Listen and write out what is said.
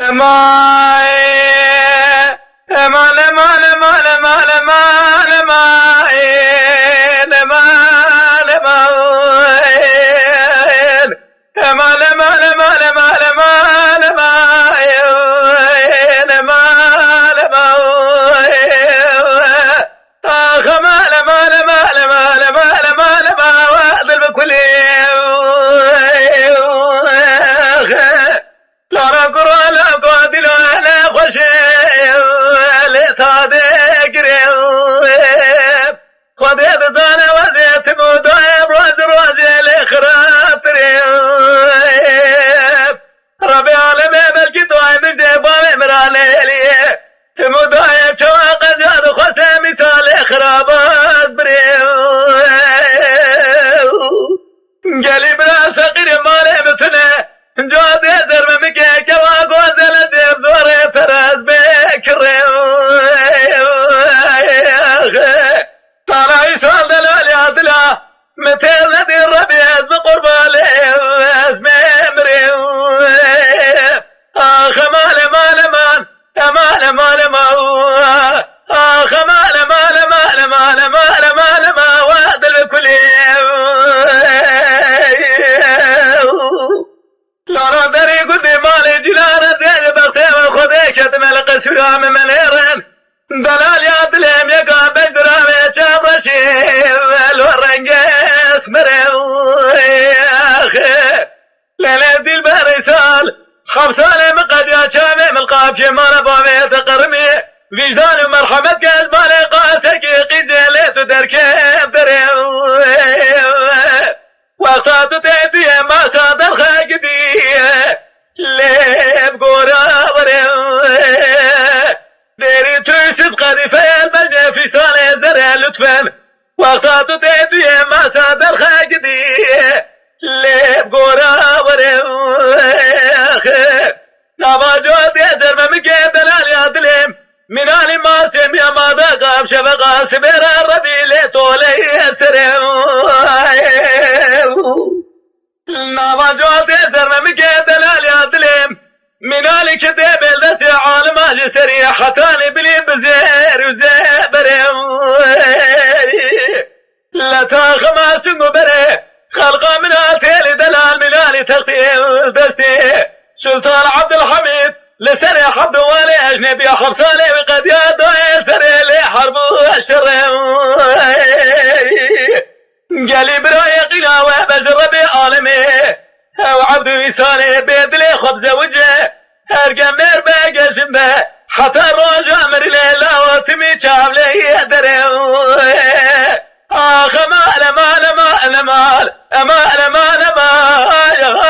امان امان امان امان امان امان امان امان امان امان امان امان امان امان اخ امان امان امان امان امان امان امان واضل بكل لا رقر لا قادل ولا خشي لصادق ريب خذ بضانة وزيت مضايب روزي لخراب ريب ربي عالمي بلكي دواي مش ديبان مراني لي مضايب شواق جاد خسي مثال خرابات بريب قالي بلا سقير مالي بتنه جاد يزر ممكي كواق وزل ديب دوري تراز بكري طالع يسال دلالي عدلا متى ندي الربيع بقربة اسمي مري اخ مال مال مان امان امان امان اخ مال مال مال مال مال مال ما وعد الكل لا دري قدي مالي جلالة دين بخير خذي كتم القسرام من هيرن دلال يا دلهم يقع بجرام يشاب رشيب الورنجس مريوخ ليلة البريسال خمسان مقد يا شامي من القاب شمال بامي تقرمي وجدان مرحمة قلب مالي قاسك قيد ليت دركب دريوخ وقت تأتي ما صادر خاقدي ليب قورا بريوخ ديري تيسد قريفة المجنة في سالة زرع لطفا وقت تأتي ما صادر خاقدي ليب قورا بريوخ نابا جود يدر ممكي دلال يادلم من آل ماسم يا ماذا قاب شفقا سبير الربي لطولي يسرم نابا جود يدر ممكي دلال يادلم من آل كتاب الذي عالم أهل سريع حتاني بلي بزير وزيبرم لا تاخما سنو بري خلقا من آتيل دلال من آل تغطيل دستي سلطان عبد الحميد لسري حب والي أجنبي خبصالي وقد يادو يسري لي حرب الشرم قالي براي قلاوة بجربي عالمي وعبد يساني بيدلي خبز وجه هرقمير بقسم حتى الرجع مر ليلة وتمي شاملي يدرم آخ مال مال مال مال مال مال مال